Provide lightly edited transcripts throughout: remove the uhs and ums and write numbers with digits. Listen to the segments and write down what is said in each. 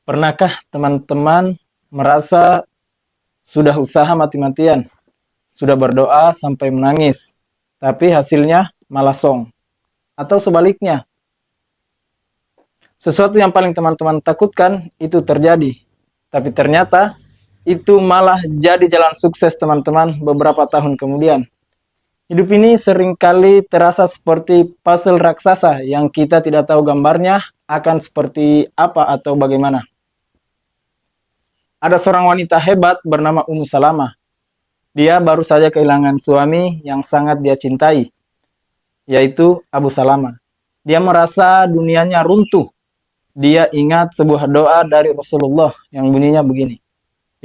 Pernahkah teman-teman merasa sudah usaha mati-matian, sudah berdoa sampai menangis, tapi hasilnya malah song? Atau sebaliknya, sesuatu yang paling teman-teman takutkan itu terjadi, tapi ternyata itu malah jadi jalan sukses teman-teman beberapa tahun kemudian. Hidup ini seringkali terasa seperti puzzle raksasa yang kita tidak tahu gambarnya akan seperti apa atau bagaimana. Ada seorang wanita hebat bernama Ummu Salamah. Dia baru saja kehilangan suami yang sangat dia cintai, yaitu Abu Salamah. Dia merasa dunianya runtuh. Dia ingat sebuah doa dari Rasulullah yang bunyinya begini.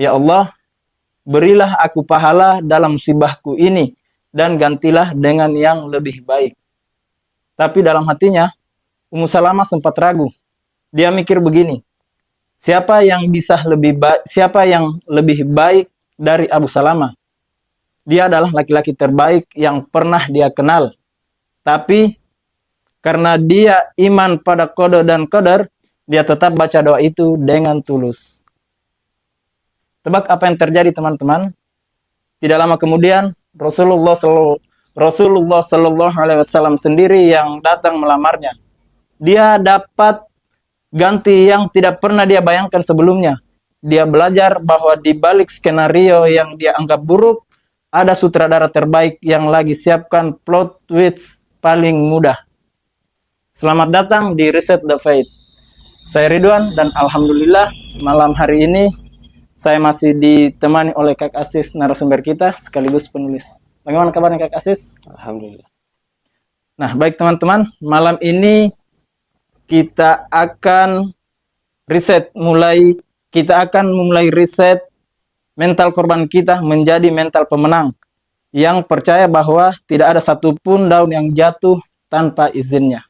Ya Allah, berilah aku pahala dalam musibahku ini dan gantilah dengan yang lebih baik. Tapi dalam hatinya, Ummu Salamah sempat ragu. Dia mikir begini, siapa yang lebih baik dari Abu Salamah? Dia adalah laki-laki terbaik yang pernah dia kenal. Tapi karena dia iman pada qada dan qadar, dia tetap baca doa itu dengan tulus. Tebak apa yang terjadi teman-teman? Tidak lama kemudian Rasulullah Shallallahu Alaihi Wasallam sendiri yang datang melamarnya. Dia dapat ganti yang tidak pernah dia bayangkan sebelumnya. Dia belajar bahwa di balik skenario yang dia anggap buruk, ada sutradara terbaik yang lagi siapkan plot twist paling mudah. Selamat datang di Reset the Fate. Saya Ridwan dan alhamdulillah malam hari ini saya masih ditemani oleh Kak Asis, narasumber kita sekaligus penulis. Bagaimana kabarnya Kak Asis? Alhamdulillah. Nah, baik teman-teman, malam ini kita akan memulai riset mental korban kita menjadi mental pemenang yang percaya bahwa tidak ada satupun daun yang jatuh tanpa izinnya.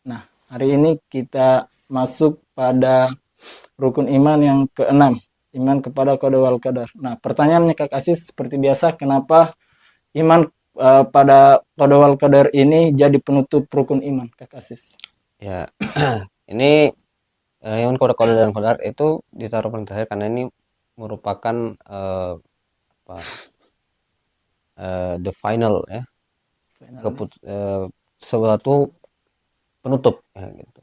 Nah, hari ini kita masuk pada rukun iman yang keenam, iman kepada qada wal qadar. Nah, pertanyaannya Kak Asis seperti biasa, kenapa iman pada qada wal qadar ini jadi penutup rukun iman, Kak Asis? Ya, ini iman kepada qada dan qadar itu ditaruh paling terakhir karena ini merupakan the final ya, suatu penutup ya, gitu.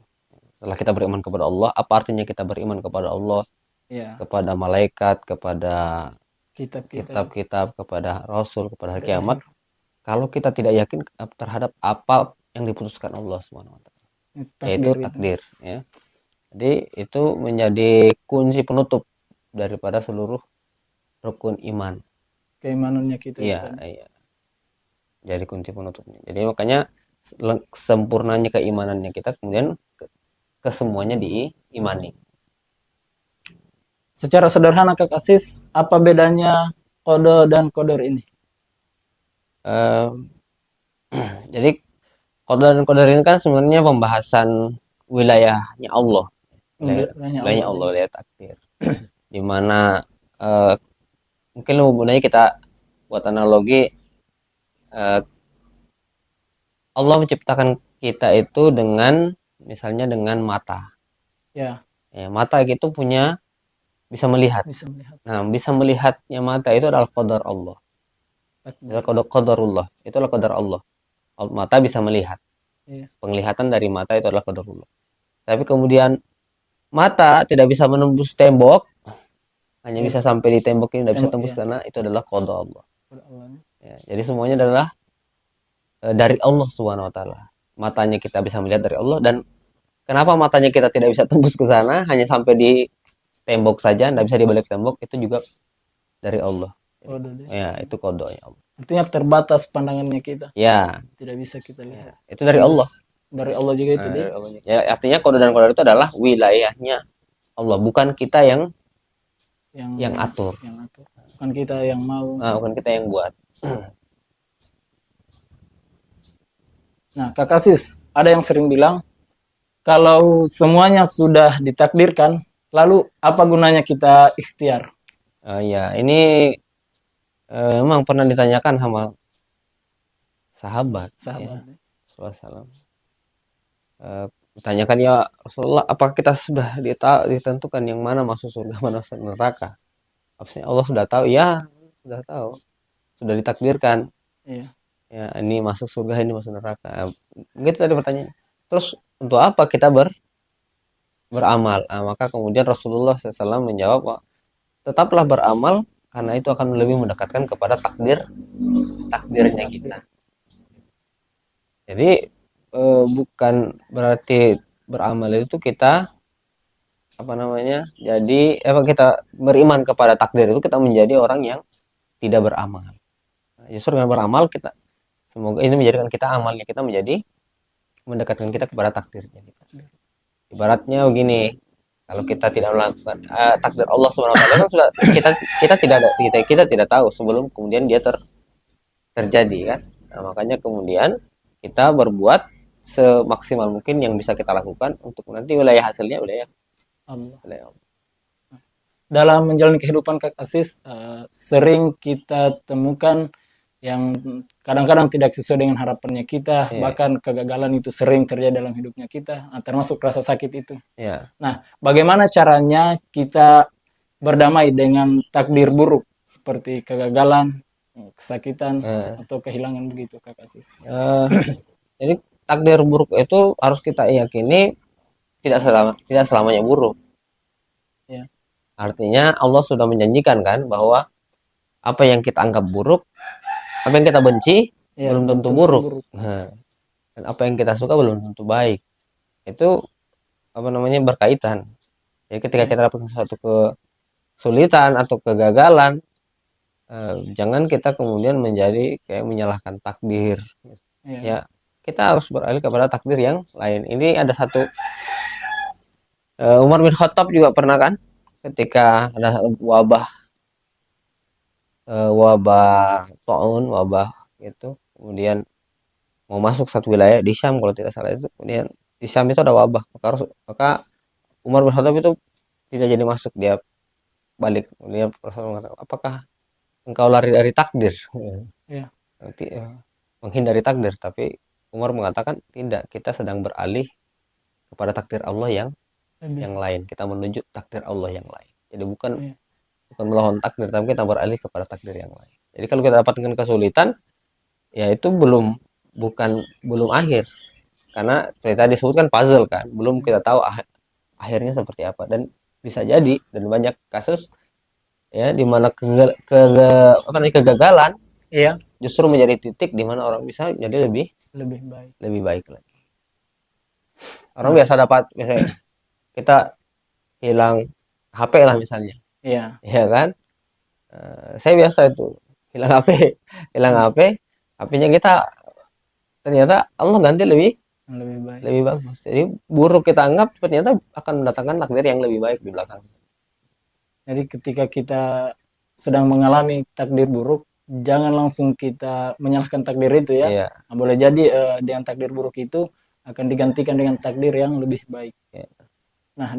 Setelah kita beriman kepada Allah, apa artinya kita beriman kepada Allah, Ya, kepada malaikat, kepada kitab-kitab. kitab-kitab, kepada Rasul, kepada hari kiamat, kalau kita tidak yakin terhadap apa yang diputuskan Allah Subhanahu wa Ta'ala, yaitu takdir ya. Jadi itu menjadi kunci penutup daripada seluruh rukun iman. Keimanannya kita. Iya, iya. Jadi kunci penutupnya. Jadi makanya sempurnanya keimanannya kita kemudian kesemuanya diimani. Secara sederhana Kak Asis, apa bedanya qada dan qadar ini? Jadi qada dan qadar ini kan sebenarnya pembahasan wilayahnya Allah. Wilayahnya Allah, wilayah takdir. Dimana mungkin lebih kita buat analogi, Allah menciptakan kita itu dengan misalnya dengan mata. Ya. Ya, mata itu bisa melihat. Nah, bisa melihatnya mata itu adalah qadar Allah. Adalah qadarullah. Itu adalah qadar Allah. Mata bisa melihat. Ya. Penglihatan dari mata itu adalah qadarullah. Tapi kemudian mata tidak bisa menembus tembok, hanya bisa sampai di tembok ini, tidak bisa tembus karena itu adalah qada Allah. Ya, jadi semuanya adalah dari Allah Subhanahu wa Ta'ala. Matanya kita bisa melihat dari Allah, dan kenapa matanya kita tidak bisa tembus ke sana, hanya sampai di tembok saja, tidak bisa di balik tembok, itu juga dari Allah. Ya, itu qadanya Allah. Artinya terbatas pandangannya kita. Ya. Tidak bisa kita lihat. Ya, itu dari Allah. Dari Allah juga itu. Ya, artinya qada dan qadar itu adalah wilayahnya Allah, bukan kita yang atur. Bukan kita yang mau. Bukan kita yang buat. Nah, Kak Asis, ada yang sering bilang, kalau semuanya sudah ditakdirkan, lalu apa gunanya kita ikhtiar? Ya, ini memang pernah ditanyakan sama sahabat, Sahabat. ya, Rasulullah SAW. Ditanyakan, ya Rasulullah, apakah kita sudah ditentukan yang mana masuk surga, mana masuk neraka? Maksudnya Allah sudah tahu, ya sudah tahu, sudah ditakdirkan. Iya. Ya, ini masuk surga, ini masuk neraka. Begitu tadi pertanyaan. Terus untuk apa kita beramal? Maka kemudian Rasulullah SAW menjawab, tetaplah beramal karena itu akan lebih mendekatkan kepada takdirnya kita. Jadi bukan berarti beramal itu kita apa namanya? Jadi kita beriman kepada takdir itu kita menjadi orang yang tidak beramal. Justru dengan beramal kita, semoga ini menjadikan kita amalnya kita menjadi mendekatkan kita kepada takdirnya kita. Ibaratnya begini, kalau kita tidak melakukan takdir Allah Subhanahu wa taala kan sudah kita tidak tahu sebelum kemudian dia terjadi kan. Nah, makanya kemudian kita berbuat semaksimal mungkin yang bisa kita lakukan untuk nanti wilayah hasilnya wilayah Allah. Allah. Dalam menjalani kehidupan Kak Asis, sering kita temukan yang kadang-kadang tidak sesuai dengan harapannya kita, Iya. bahkan kegagalan itu sering terjadi dalam hidupnya kita, termasuk rasa sakit itu. Ya. Nah, bagaimana caranya kita berdamai dengan takdir buruk seperti kegagalan, kesakitan, Nah, atau kehilangan begitu Kak Asis? jadi takdir buruk itu harus kita yakini tidak selamanya buruk. Ya. Artinya Allah sudah menjanjikan kan bahwa apa yang kita anggap buruk, apa yang kita benci Ya, belum tentu buruk. Nah, dan apa yang kita suka belum tentu baik. Itu apa namanya berkaitan. Jadi ketika kita dapat suatu kesulitan atau kegagalan, jangan kita kemudian menjadi kayak menyalahkan takdir. Ya. Ya, kita harus beralih kepada takdir yang lain. Ini ada satu Umar bin Khattab juga pernah kan ketika ada wabah taun, wabah gitu, kemudian mau masuk satu wilayah di Syam kalau tidak salah itu, kemudian di Syam itu ada wabah, maka Umar bin Khattab itu tidak jadi masuk, dia balik. Kemudian Rasulullah mengatakan, apakah engkau lari dari takdir? Ya. Nanti menghindari takdir, tapi Umar mengatakan tidak, kita sedang beralih kepada takdir Allah yang lain, kita menuju takdir Allah yang lain. Jadi bukan melawan takdir, tapi kita beralih kepada takdir yang lain. Jadi kalau kita dapatkan kesulitan, ya itu belum akhir, karena kita disebutkan puzzle kan, belum kita tahu akhirnya seperti apa, dan bisa jadi dan banyak kasus ya di mana kegagalan Iya. justru menjadi titik di mana orang bisa jadi lebih baik lagi. Orang biasa misalnya kita hilang HP lah misalnya. Iya. Ya kan? Saya biasa itu hilang HP-nya kita ternyata Allah ganti lebih bagus. Jadi buruk kita anggap ternyata akan mendatangkan takdir yang lebih baik di belakang. Jadi ketika kita sedang mengalami takdir buruk, jangan langsung kita menyalahkan takdir itu ya. Iya. Nah, boleh jadi dengan takdir buruk itu akan digantikan dengan takdir yang lebih baik. Iya. Nah,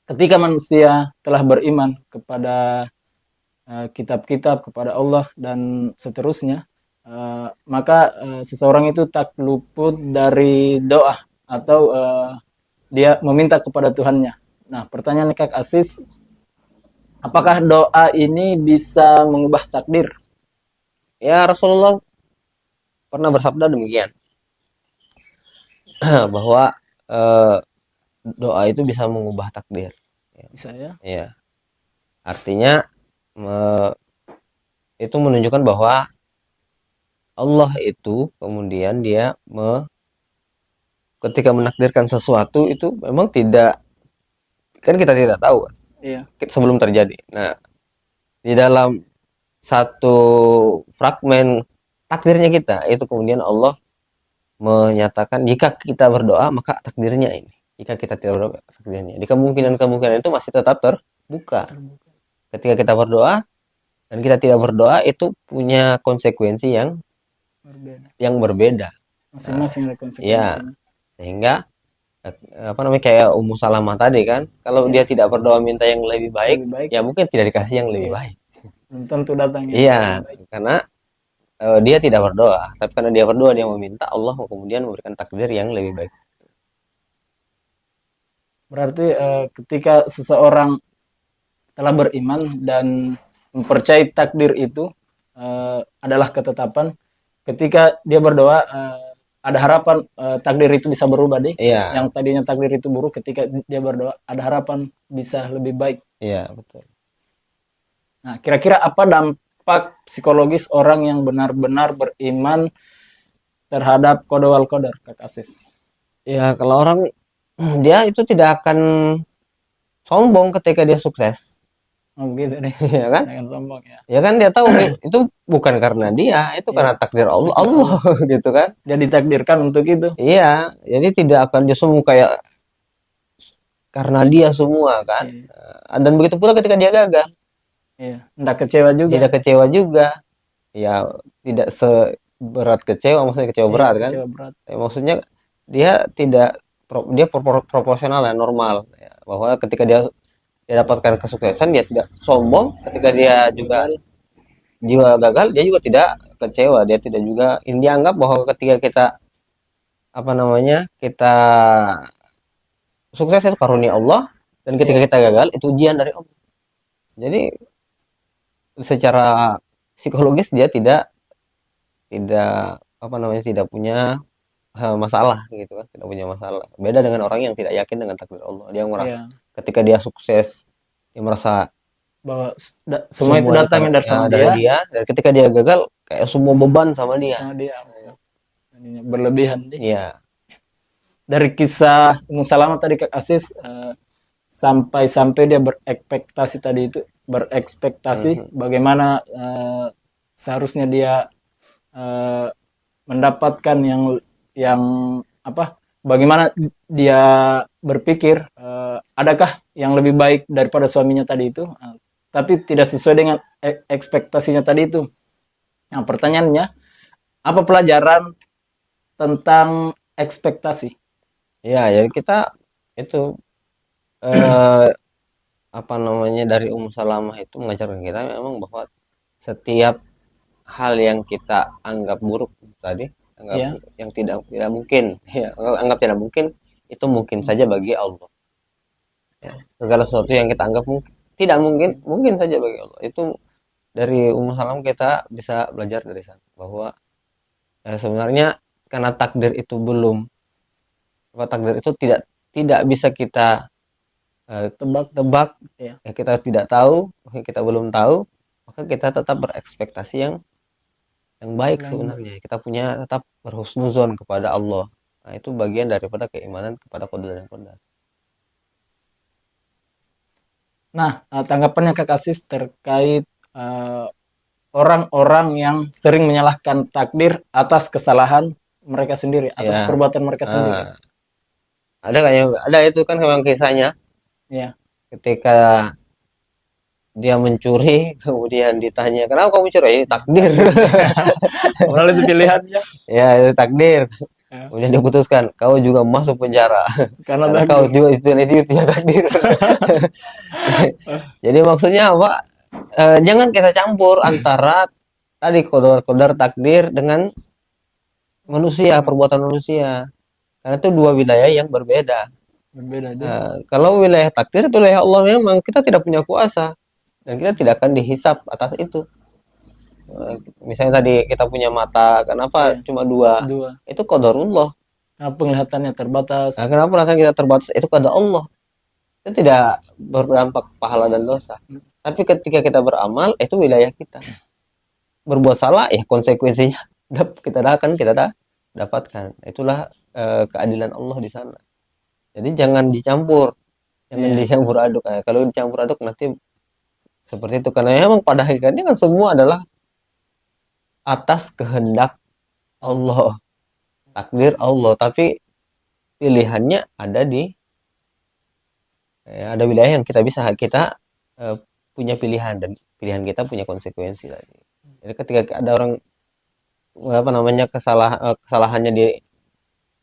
ketika manusia telah beriman kepada kitab-kitab, kepada Allah dan seterusnya, maka seseorang itu tak luput dari doa atau dia meminta kepada Tuhannya. Nah, pertanyaan Kak Asis, apakah doa ini bisa mengubah takdir? Ya, Rasulullah pernah bersabda demikian. Bahwa doa itu bisa mengubah takdir. Bisa ya? Ya. Artinya itu menunjukkan bahwa Allah itu kemudian dia ketika menakdirkan sesuatu itu memang tidak, kan kita tidak tahu Iya. sebelum terjadi. Nah, di dalam satu fragmen takdirnya kita itu kemudian Allah menyatakan jika kita berdoa maka takdirnya ini, jika kita tidak berdoa takdirnya. Di kemungkinan itu masih tetap terbuka. Ketika kita berdoa dan kita tidak berdoa itu punya konsekuensi yang berbeda. Masing-masing ada konsekuensi. Ya, sehingga kayak Ummu Salamah tadi kan, kalau dia tidak berdoa minta yang lebih baik, ya mungkin tidak dikasih yang lebih baik. belum tentu datang yang Iya, lebih baik. karena dia tidak berdoa, tapi karena dia berdoa dia meminta Allah kemudian memberikan takdir yang lebih baik. Berarti ketika seseorang telah beriman dan mempercayai takdir itu adalah ketetapan, ketika dia berdoa ada harapan takdir itu bisa berubah deh. Iya, Yang tadinya takdir itu buruk, ketika dia berdoa ada harapan bisa lebih baik. iya betul. Nah, kira-kira apa dampak psikologis orang yang benar-benar beriman terhadap qada wal qadar, Kak Asis? Ya kalau orang dia itu tidak akan sombong ketika dia sukses, Oh, begitu deh. ya kan? Jangan sombong ya. Ya kan dia tahu itu bukan karena dia, itu Ya, karena takdir Allah, takdir Allah Allah. gitu kan? Dia ditakdirkan untuk itu. Iya, jadi tidak akan dia sombong kayak karena dia semua kan. Iya, Dan begitu pula ketika dia gagal, iya. Nggak kecewa juga. tidak kecewa juga. Ya tidak seberat kecewa, maksudnya kecewa Iya, berat kan? kecewa berat. Maksudnya dia tidak dia proporsional ya, normal ya. Bahwa ketika dia dapatkan kesuksesan dia tidak sombong, ketika dia juga Gagal. gagal dia juga tidak kecewa, dia tidak juga ini dianggap bahwa ketika kita apa namanya kita sukses itu karunia Allah dan ketika Iya, kita gagal itu ujian dari Allah. Jadi secara psikologis dia tidak apa namanya tidak punya masalah gitu kan, tidak punya masalah. Beda dengan orang yang tidak yakin dengan takdir Allah. Dia merasa iya. ketika dia sukses dia merasa Bahwa semua itu semua datangnya dari sama dari dia, dia, dan ketika dia gagal kayak semua beban sama dia. sama dia. Jadinya berlebihan deh. Iya. Dari kisah Ummu Salamah tadi Kak Asis, sampai dia berekspektasi Mhm. bagaimana seharusnya dia eh, mendapatkan yang apa, bagaimana dia berpikir adakah yang lebih baik daripada suaminya tadi itu, tapi tidak sesuai dengan ekspektasinya tadi itu. Nah, pertanyaannya, apa pelajaran tentang ekspektasi? Ya, jadi kita itu eh, apa namanya dari Salamah itu mengajarkan kita memang bahwa setiap hal yang kita anggap buruk tadi, anggap Ya, yang tidak tidak mungkin, ya, anggap tidak mungkin itu mungkin saja bagi Allah. Ya. Segala sesuatu yang kita anggap mungkin tidak mungkin, mungkin saja bagi Allah. Itu dari Salamah kita bisa belajar dari sana bahwa sebenarnya karena takdir itu belum, apa takdir itu tidak tidak bisa kita tebak. tebak, Ya, ya kita tidak tahu, kita belum tahu, maka kita tetap berekspektasi yang baik yang baik. sebenarnya. Kita punya tetap berhusnuzon kepada Allah. Nah, itu bagian daripada keimanan kepada qada dan qadar. Nah, tanggapannya Kak Asis terkait eh, orang-orang yang sering menyalahkan takdir atas kesalahan mereka sendiri, atas Ya, perbuatan mereka sendiri. ada kayak ada itu kan memang kisahnya Ya, ketika dia mencuri kemudian ditanya kenapa kamu curi, ini takdir. padahal itu pilihannya. Ya itu takdir. Ya, Kemudian dia putuskan kau juga masuk penjara karena karena kau takdir. juga itu ya takdir. Jadi maksudnya apa? Jangan kita campur antara tadi kodar takdir dengan manusia, perbuatan manusia. Karena itu dua wilayah yang berbeda. Berbeda deh. Kalau wilayah takdir itu wilayah Allah memang kita tidak punya kuasa dan kita tidak akan dihisap atas itu. Misalnya tadi kita punya mata, kenapa Ya, cuma dua? dua. Itu qadarullah. Nah, penglihatannya terbatas. Nah, kenapa rasa kita terbatas? Itu qada Allah. Itu tidak berdampak pahala dan dosa. Tapi ketika kita beramal, itu wilayah kita. Berbuat salah, ya konsekuensinya kita akan kita dapatkan. Itulah keadilan Allah di sana. Jadi jangan dicampur, jangan Iya, dicampur aduk. Nah, kalau dicampur aduk nanti seperti itu. Karena memang pada hakikatnya kan semua adalah atas kehendak Allah, takdir Allah. Tapi pilihannya ada di ada wilayah yang kita punya pilihan dan pilihan kita punya konsekuensi tadi. Jadi ketika ada orang apa namanya kesalahannya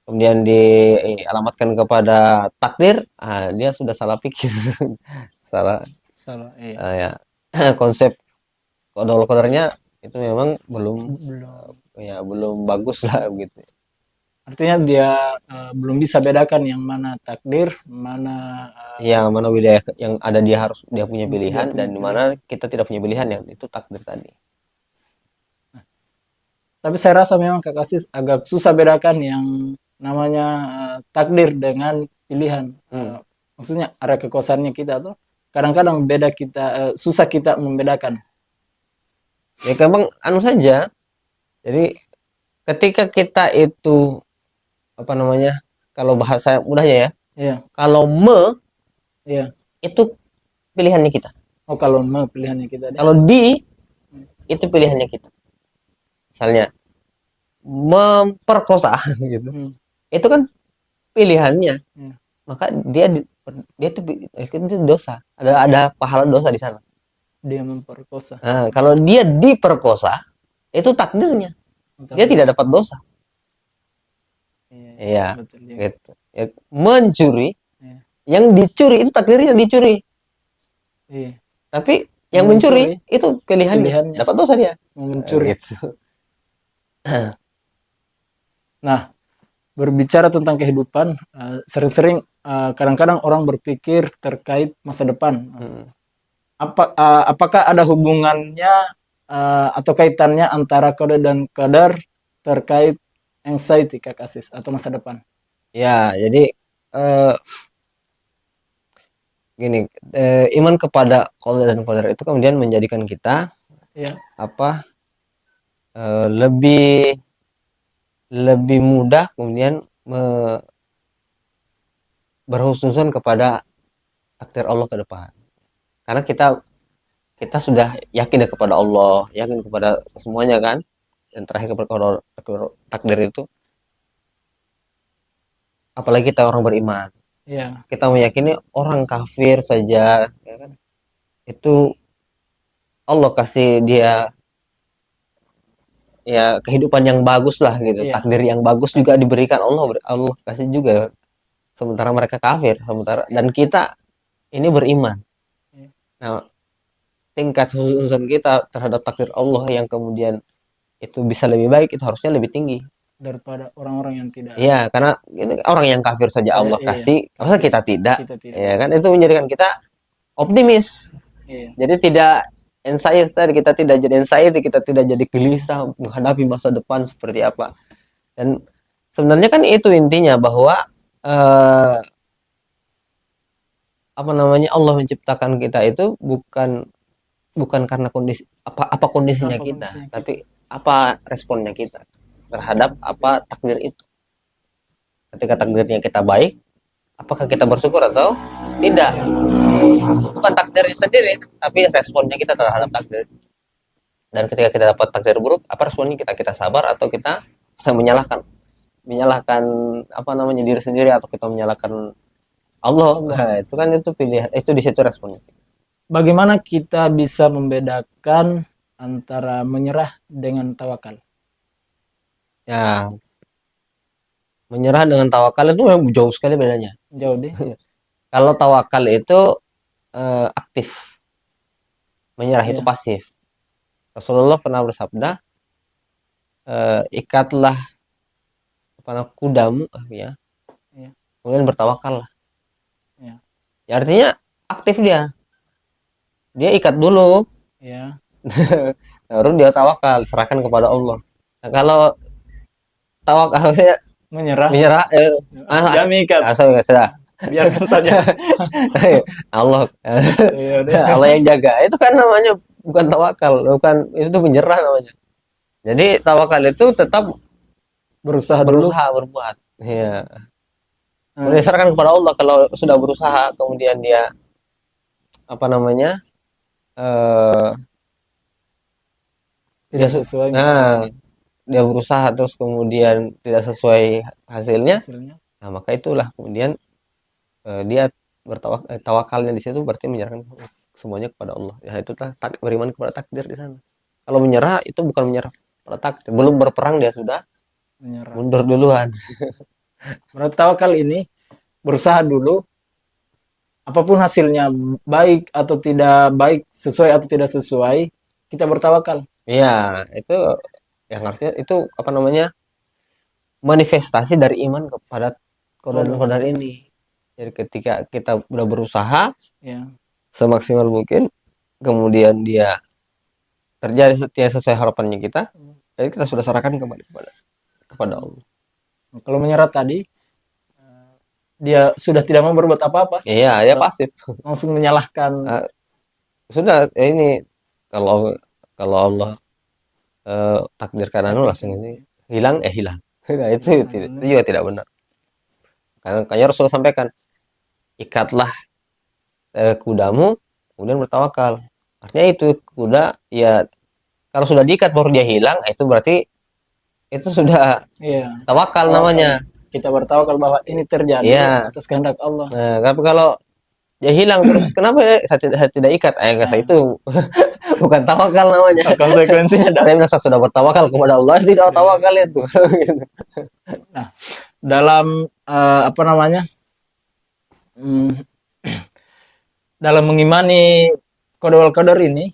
kemudian dialamatkan kepada takdir, dia sudah salah pikir, salah salah. Iya. ya konsep qada wal qadarnya itu memang belum belum. belum bagus lah begitu. Artinya dia belum bisa bedakan yang mana takdir, mana Yang mana wilayah yang ada dia harus dia punya pilihan punya dan di mana kita tidak punya pilihan yang itu takdir tadi. Tapi saya rasa memang Kak Kasis agak susah bedakan yang namanya takdir dengan pilihan. Maksudnya area kekuasaannya kita tuh kadang-kadang beda kita, susah kita membedakan. Ya memang anu saja. Jadi ketika kita itu apa namanya? Kalau bahasa mudahnya ya, Iya, kalau iya. itu pilihannya kita. Oh kalau mau pilihannya kita deh. Kalau itu pilihannya kita. Misalnya memperkosa gitu. Itu kan pilihannya. Iya. Maka dia itu dosa. Ada pahala dosa di sana. Dia memperkosa. Nah, kalau dia diperkosa, itu takdirnya. Dia tidak dapat dosa. Iya, Betul, ya. gitu. Ya, mencuri, Iya. yang dicuri itu takdirnya dicuri. Iya. Tapi yang mencuri itu pilihannya. Pilihannya. Dapat dosa dia. Mencuri. Gitu. Nah, berbicara tentang kehidupan, sering-sering kadang-kadang orang berpikir terkait masa depan. Apakah ada hubungannya atau kaitannya antara kode dan qadar terkait anxiety Kak Kasis atau masa depan? Ya, jadi gini, iman kepada qada dan qadar itu kemudian menjadikan kita Iya. lebih mudah kemudian berhusnuzon kepada takdir Allah ke depan. Karena kita sudah yakin kepada Allah, yakin kepada semuanya kan. Dan terakhir kepada takdir itu, apalagi kita orang beriman. Iya. Kita meyakini orang kafir saja, ya kan? Itu Allah kasih dia ya kehidupan yang bagus lah gitu, Iya. takdir yang bagus juga diberikan Allah kasih juga, sementara mereka kafir, dan kita ini beriman. Nah, tingkat husnuzon kita terhadap takdir Allah yang kemudian itu bisa lebih baik, itu harusnya lebih tinggi Daripada orang-orang yang tidak. Iya, karena ini orang yang kafir saja Allah Iya, kasih, masa kita tidak? Kita tidak. Ya kan itu menjadikan kita optimis. Iya. Jadi tidak anxiety tadi, kita tidak jadi anxiety, kita tidak jadi gelisah menghadapi masa depan seperti apa. Dan sebenarnya kan itu intinya bahwa apa namanya, Allah menciptakan kita itu bukan karena kondisi apa kondisinya kita, tapi apa responnya kita terhadap apa takdir itu. Ketika takdirnya kita baik, apakah kita bersyukur atau tidak? Bukan takdirnya sendiri, tapi responnya kita terhadap takdir. Dan ketika kita dapat takdir buruk, apa responnya kita? Kita sabar atau kita bisa menyalahkan apa namanya diri sendiri, atau kita menyalahkan Allah? Nah, itu kan itu pilihan, itu di situ responnya. Bagaimana kita bisa membedakan antara menyerah dengan tawakal? Ya, menyerah dengan tawakal itu memang jauh sekali bedanya. Jauh deh. Kalau tawakal itu aktif, menyerah itu Iya. pasif. Rasulullah pernah bersabda, ikatlah kudamu, ya, Iya. kemudian bertawakal. Iya. Ya, artinya aktif dia ikat dulu, Iya. baru dia tawakal, serahkan kepada Allah. Nah, kalau tawakalnya Menyerah. jangan ikat. sudah Biarkan saja. Allah Iya deh. Allah yang jaga, itu kan namanya bukan tawakal, itu tuh menyerah namanya. Jadi tawakal itu tetap Berusaha berbuat, ya, berdasarkan kepada Allah. Kalau sudah berusaha kemudian dia apa namanya tidak sesuai. Dia berusaha terus kemudian tidak sesuai hasilnya. Nah, maka itulah kemudian dia tawakalnya di situ berarti menyerahkan semuanya kepada Allah. Ya, itu beriman kepada takdir di sana. Kalau menyerah itu bukan menyerah pada takdir, belum berperang dia sudah menyerah, mundur duluan. Menurut tawakal ini berusaha dulu, apapun hasilnya baik atau tidak baik, sesuai atau tidak sesuai, kita bertawakal. Iya, itu yang harusnya itu apa namanya? Manifestasi dari iman kepada qada dan qadar ini. Jadi ketika kita udah berusaha Ya. semaksimal mungkin, kemudian dia terjadi sesuai harapannya kita, jadi kita sudah serahkan kembali kepada Allah. Kalau menyerah tadi, dia sudah tidak mau berbuat apa-apa, Iya, ya pasif. langsung menyalahkan. Ah, sudah ini kalau kalau Allah takdirkan anu langsung ini hilang hilang. Nah, itu juga tidak benar. Karena kayaknya Rasulullah sampaikan, ikatlah kudamu kemudian bertawakal. Artinya itu kuda ya kalau sudah diikat baru dia hilang, itu berarti itu sudah Iya, tawakal tawakal. namanya. Kita bertawakal bahwa ini terjadi Iya. atas kehendak Allah. Nah, tapi kalau dia hilang terus kenapa ya saya tidak ikat? Kata itu bukan tawakal namanya. Konsekuensinya Saya merasa sudah bertawakal kepada Allah, tidak tawakal itu. Gitu. Nah, dalam apa namanya? Dalam mengimani qada qadar ini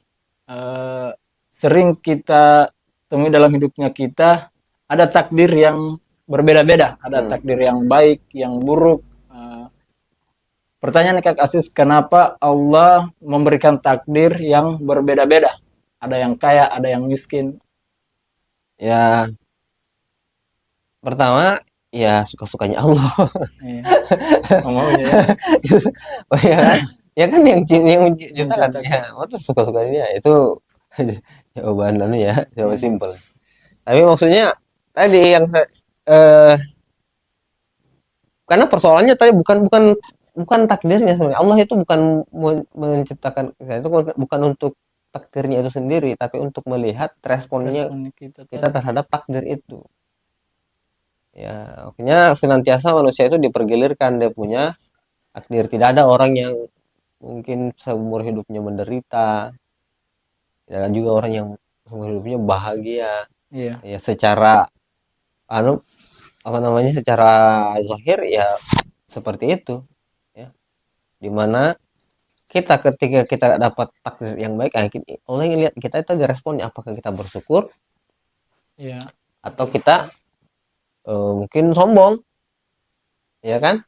sering kita temui dalam hidupnya kita, ada takdir yang berbeda-beda, ada takdir yang baik, yang buruk. Pertanyaan Kak Asis, kenapa Allah memberikan takdir yang berbeda-beda? Ada yang kaya, ada yang miskin. Ya, pertama ya suka-sukanya Allah. Iya. Maunya ya. Oh ya kan? Ya kan yang menciptakan ya, itu suka-sukanya dia. Itu jawaban lalu ya, jawaban simpel. Tapi maksudnya tadi yang karena persoalannya tadi bukan takdirnya sebenarnya. Allah itu bukan menciptakan itu bukan untuk takdirnya itu sendiri, tapi untuk melihat responnya kita terhadap takdir itu. Ya, makanya senantiasa manusia itu dipergilirkan dia punya takdir. Tidak ada orang yang mungkin seumur hidupnya menderita. Tidak ada juga orang yang seumur hidupnya bahagia. Iya. Ya secara apa namanya secara zahir ya seperti itu ya. Dimana kita ketika kita dapat takdir yang baik, Allah ingin lihat kita itu responnya apakah kita bersyukur Iya. atau kita mungkin sombong, ya kan?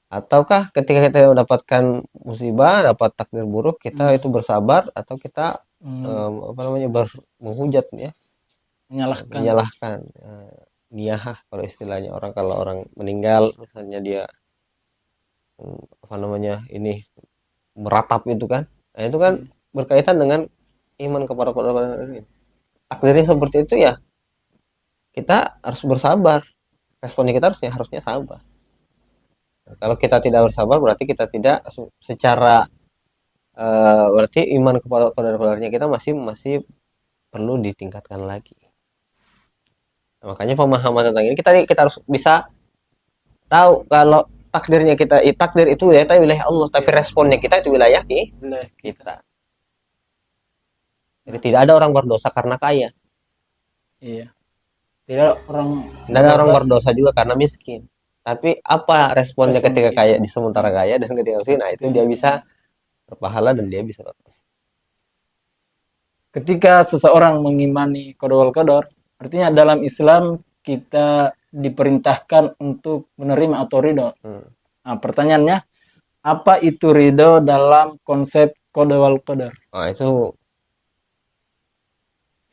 Ataukah ketika kita mendapatkan musibah, dapat takdir buruk, kita itu bersabar atau kita apa namanya menghujat ya, menyalahkan niyahah kalau istilahnya orang kalau orang meninggal misalnya dia apa namanya ini meratap itu kan, nah itu kan berkaitan dengan iman kepada Allah ini. Takdirnya seperti itu ya kita harus bersabar, responnya kita harusnya sabar. Nah, kalau kita tidak bersabar berarti kita tidak secara berarti iman kepada qadarnya kita masih perlu ditingkatkan lagi. Nah, makanya pemahaman tentang ini kita harus bisa tahu kalau takdirnya takdir itu wilayah Allah, tapi responnya kita itu wilayah kita. Jadi tidak ada orang berdosa karena kaya. Iya. Tidak ada orang berdosa juga karena miskin. Tapi apa responnya ketika kaya di sementara kaya dan ketika miskin? Nah, itu dia bisa berpahala dan dia bisa berdosa. Ketika seseorang mengimani qada wal qadar, artinya dalam Islam kita diperintahkan untuk menerima atau ridho. Nah, pertanyaannya, apa itu ridho dalam konsep qada wal qadar? Nah, itu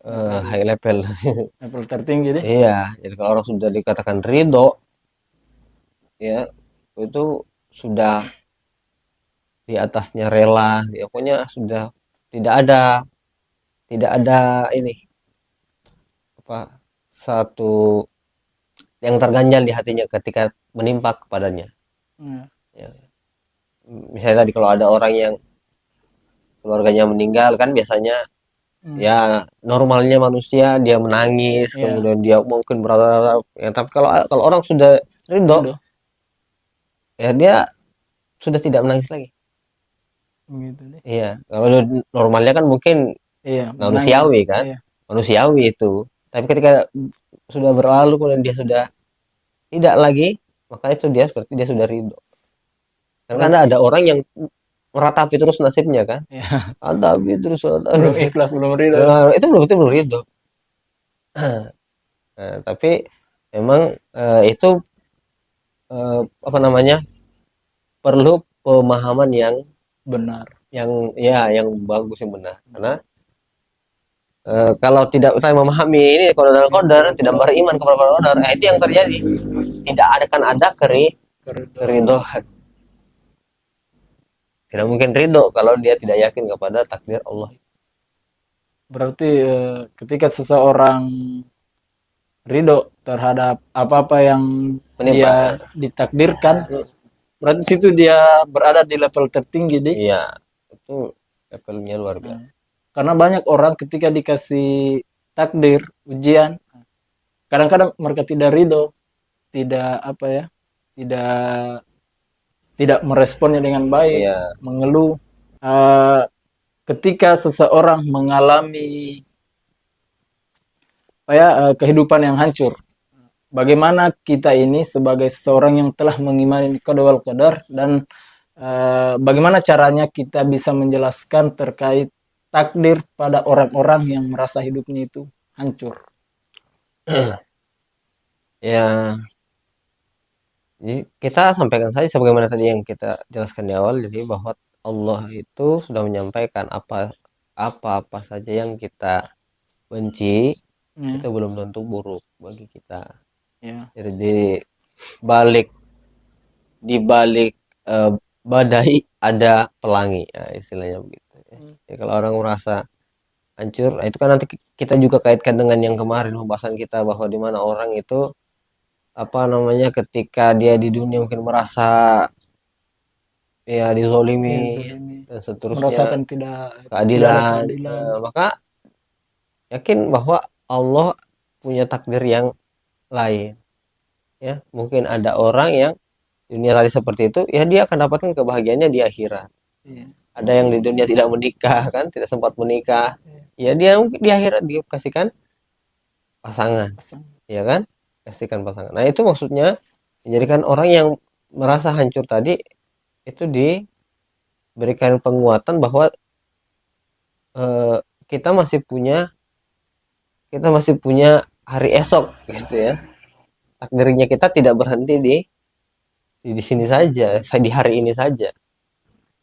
high level. Level tertinggi deh. Iya, jadi kalau orang sudah dikatakan ridho, ya itu sudah di atasnya rela, ya pokoknya sudah tidak ada ini apa satu yang terganjal di hatinya ketika menimpa kepadanya. Ya. Misalnya tadi kalau ada orang yang keluarganya meninggal kan biasanya ya normalnya manusia dia menangis, kemudian dia mungkin berharap ya, tapi kalau orang sudah ridho ya dia sudah tidak menangis lagi. Begitu deh. Iya, kalau normalnya kan mungkin manusiawi kan, manusiawi itu. Tapi ketika sudah berlalu kemudian dia sudah tidak lagi, maka itu dia seperti dia sudah ridho. Karena ada orang yang meratapi terus nasibnya kan. Ya, Ratapi terus belum ratapi. ikhlas, belum ridho. Nah, itu belum belum ridho. Nah, tapi memang itu apa namanya, perlu pemahaman Benar. yang bagus, yang benar. Karena kalau tidak kita memahami ini qadar, tidak beriman kepada qadar, itu yang terjadi. Tidak akan ada Keridhaan. keridhaan. Tidak mungkin ridho kalau dia tidak yakin kepada takdir Allah. Berarti ketika seseorang ridho terhadap apa-apa yang Menimpa. dia ditakdirkan, berarti situ dia berada di level tertinggi deh. Iya, itu levelnya luar Nah, biasa. karena banyak orang ketika dikasih takdir, ujian, kadang-kadang mereka tidak ridho, tidak apa ya, tidak tidak meresponnya dengan baik, Iya, mengeluh. Eh, ketika seseorang mengalami apa ya, kehidupan yang hancur, bagaimana kita ini sebagai seseorang yang telah mengimani qada wal qadar, dan bagaimana caranya kita bisa menjelaskan terkait takdir pada orang-orang yang merasa hidupnya itu hancur. ya. Jadi kita sampaikan saja sebagaimana tadi yang kita jelaskan di awal, jadi bahwa Allah itu sudah menyampaikan apa-apa saja yang kita benci Ya, itu belum tentu buruk bagi kita. ya, Jadi balik di balik badai ada pelangi, ya, istilahnya begitu. Ya. Jadi kalau orang merasa hancur, nah itu kan nanti kita juga kaitkan dengan yang kemarin pembahasan kita bahwa di mana orang itu apa namanya, ketika dia di dunia mungkin merasa ya dizolimi ya, zalimi, dan seterusnya, merasakan tidak ada keadilan, keadilan. maka yakin bahwa Allah punya takdir yang lain. Ya, mungkin ada orang yang dunia tadi seperti itu, ya dia akan dapatkan kebahagiaannya di akhirat. Iya, Ada yang di dunia tidak menikah kan, tidak sempat menikah, iya, ya dia mungkin di akhirat dikasihkan pasangan, pasang. ya kan, kasihkan pasangan. Nah itu maksudnya menjadikan orang yang merasa hancur tadi itu diberikan penguatan bahwa eh, kita masih punya kita masih punya hari esok gitu ya. Takdirnya kita tidak berhenti di sini saja, di hari ini saja.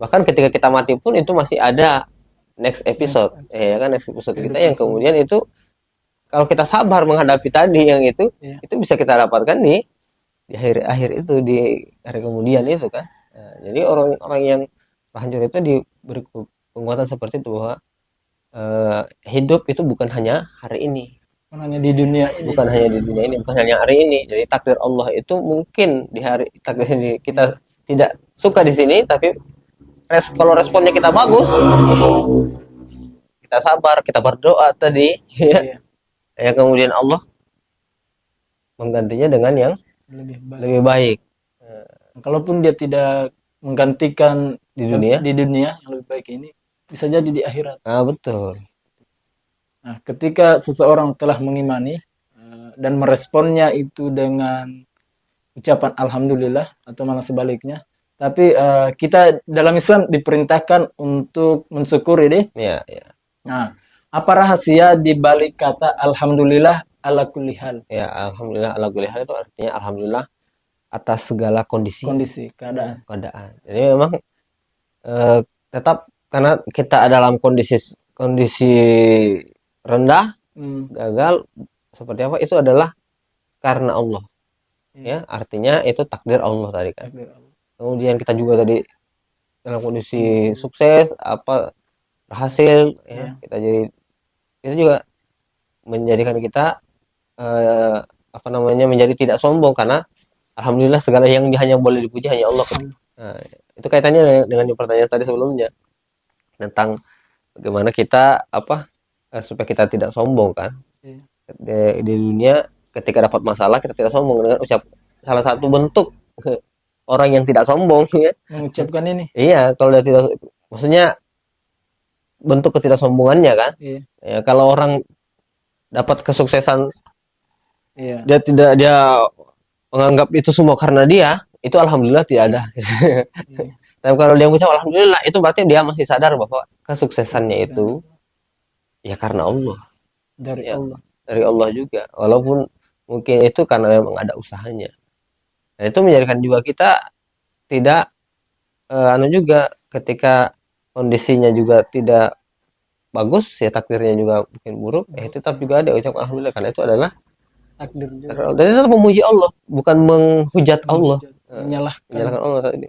Bahkan ketika kita mati pun itu masih ada next Next, episode, ya kan, next episode kita kehidupan yang kemudian itu kalau kita sabar menghadapi tadi yang iya, itu bisa kita dapatkan di akhir-akhir itu, di hari kemudian itu kan. Nah, jadi orang-orang yang hancur itu diberi penguatan seperti itu bahwa hidup itu bukan hanya hari ini, bukan hanya di dunia ini. bukan hanya di dunia ini, bukan hanya hari ini. Jadi takdir Allah itu mungkin di hari takdir ini kita tidak suka di sini, tapi kalau responnya kita bagus, kita sabar, kita berdoa tadi, ya, Iya, ya kemudian Allah menggantinya dengan yang lebih baik. lebih baik Kalaupun dia tidak menggantikan di dunia. di dunia yang lebih baik ini, bisa jadi di akhirat. Ah betul. Nah, ketika seseorang telah mengimani dan meresponnya itu dengan ucapan alhamdulillah atau malah sebaliknya, tapi kita dalam Islam diperintahkan untuk mensyukuri deh. Ya, ya, Nah, apa rahasia di balik kata alhamdulillah ala kulli hal? ya. Alhamdulillah ala kulli hal itu artinya alhamdulillah atas segala Kondisi, keadaan. keadaan. Jadi memang eh, tetap karena kita dalam kondisi kondisi rendah, Hmm, gagal seperti apa itu adalah karena Allah. Ya, artinya itu takdir Allah tadi kan. takdir Allah. Kemudian kita juga tadi dalam kondisi sukses apa berhasil ya, Ya, kita jadi itu juga menjadikan kita apa namanya, menjadi tidak sombong karena alhamdulillah segala yang hanya boleh dipuji hanya Allah. Nah, itu kaitannya dengan yang pertanyaan tadi sebelumnya tentang bagaimana kita apa supaya kita tidak sombong kan iya. di dunia. Ketika dapat masalah kita tidak sombong dengan salah satu bentuk orang yang tidak sombong ya. Mengucapkan ini. Iya, kalau dia tidak, maksudnya bentuk ketidaksombongannya kan. Iya, Ya, kalau orang dapat kesuksesan iya. dia menganggap itu semua karena dia, itu alhamdulillah tidak ada. Iya. Tapi kalau dia mengucap alhamdulillah, itu berarti dia masih sadar bahwa kesuksesannya itu ya karena Allah, dari ya Allah. dari Allah juga. Walaupun mungkin itu karena memang ada usahanya. Dan itu menjadikan juga kita tidak anu juga ketika kondisinya juga tidak bagus, ya takdirnya juga mungkin buruk, tetap juga ada ucap alhamdulillah karena itu adalah Takdir juga. dan itu adalah memuji Allah, bukan menghujat Allah, Menyalahkan. menyalahkan Allah tadi.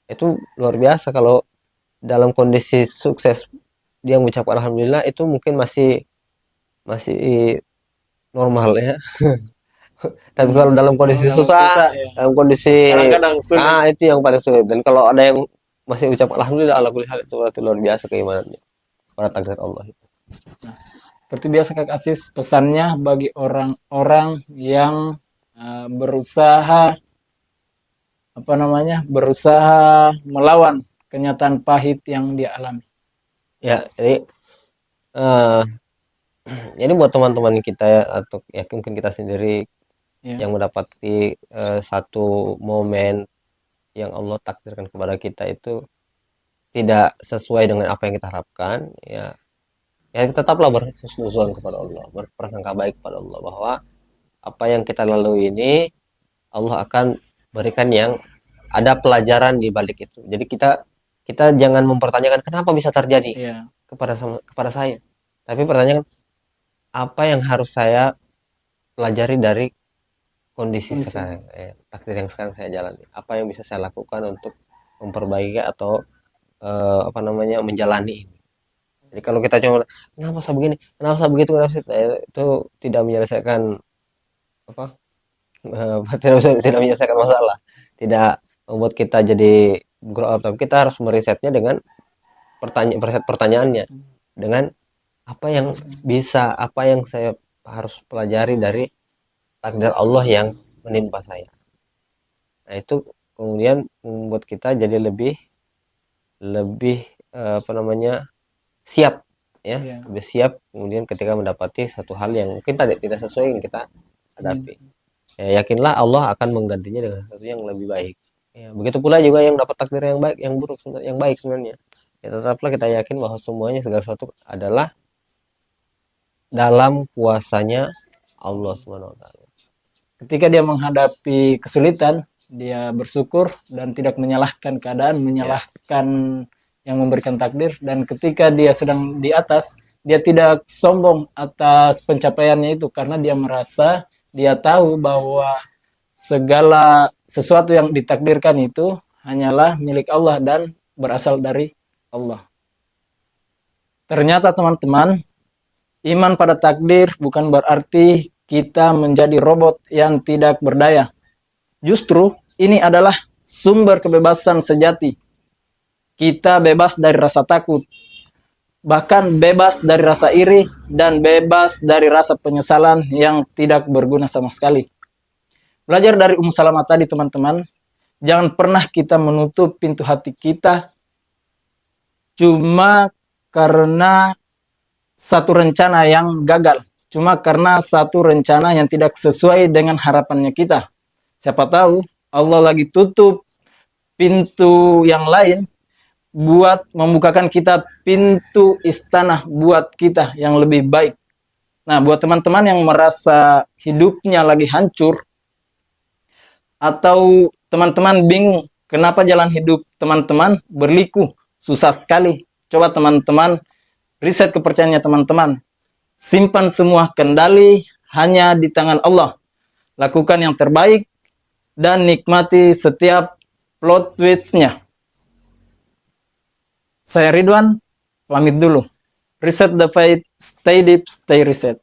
Itu luar biasa kalau dalam kondisi sukses dia mengucapkan alhamdulillah itu mungkin masih masih normal ya. Tapi kalau dalam kondisi Kalau susah, susah ya. dalam kondisi Kadang-kadang sulit. itu yang paling sulit. Dan kalau ada yang masih ucap alhamdulillah ala kulli hal, itu berarti luar biasa keimanannya pada takdir Allah itu. Seperti biasa Kak Asis, pesannya bagi orang-orang yang berusaha berusaha melawan kenyataan pahit yang dia alami. Ya, eh, jadi buat teman-teman kita ya, atau ya mungkin kita sendiri Ya. yang mendapati satu momen yang Allah takdirkan kepada kita itu tidak sesuai dengan apa yang kita harapkan, ya tetaplah berhusnuzon kepada Allah, berprasangka baik kepada Allah bahwa apa yang kita lalui ini Allah akan berikan yang ada pelajaran di balik itu. Jadi kita jangan mempertanyakan kenapa bisa terjadi Ya. kepada saya, tapi pertanyaan apa yang harus saya pelajari dari kondisi sekarang, takdir yang sekarang saya jalani. Apa yang bisa saya lakukan untuk memperbaiki atau menjalani ini. Jadi kalau kita cuma kenapa saya begini, kenapa saya begitu, kenapa saya, itu tidak menyelesaikan apa tidak menyelesaikan masalah, tidak membuat kita jadi grow up. Tapi kita harus merisetnya dengan pertanyaannya dengan apa yang apa yang saya harus pelajari dari takdir Allah yang menimpa saya. Nah itu kemudian membuat kita jadi lebih siap ya, lebih siap kemudian ketika mendapati satu hal yang mungkin tidak sesuai yang kita hadapi. Ya, yakinlah Allah akan menggantinya dengan sesuatu yang lebih baik. Ya, begitu pula juga yang dapat takdir yang baik, yang buruk, yang baik sebenarnya. Ya, tetaplah kita yakin bahwa semuanya segala sesuatu adalah dalam kuasanya Allah Subhanahu wa taala. Ketika dia menghadapi kesulitan, dia bersyukur dan tidak menyalahkan keadaan, menyalahkan yang memberikan takdir. Dan ketika dia sedang di atas, dia tidak sombong atas pencapaiannya itu karena dia merasa, dia tahu bahwa segala sesuatu yang ditakdirkan itu hanyalah milik Allah dan berasal dari Allah. Ternyata teman-teman, iman pada takdir bukan berarti kita menjadi robot yang tidak berdaya. Justru ini adalah sumber kebebasan sejati. Kita bebas dari rasa takut, bahkan bebas dari rasa iri, dan bebas dari rasa penyesalan yang tidak berguna sama sekali. Belajar dari Salamah tadi teman-teman, jangan pernah kita menutup pintu hati kita cuma karena satu rencana yang gagal, cuma karena satu rencana yang tidak sesuai dengan harapannya kita. Siapa tahu Allah lagi tutup pintu yang lain buat membukakan kita pintu istana buat kita yang lebih baik. Nah, buat teman-teman yang merasa hidupnya lagi hancur, atau teman-teman bingung kenapa jalan hidup teman-teman berliku, susah sekali. Coba teman-teman riset kepercayaannya teman-teman. Simpan semua kendali hanya di tangan Allah. Lakukan yang terbaik dan nikmati setiap plot twist-nya. Saya Ridwan, pamit dulu. Reset the faith, stay deep, stay reset.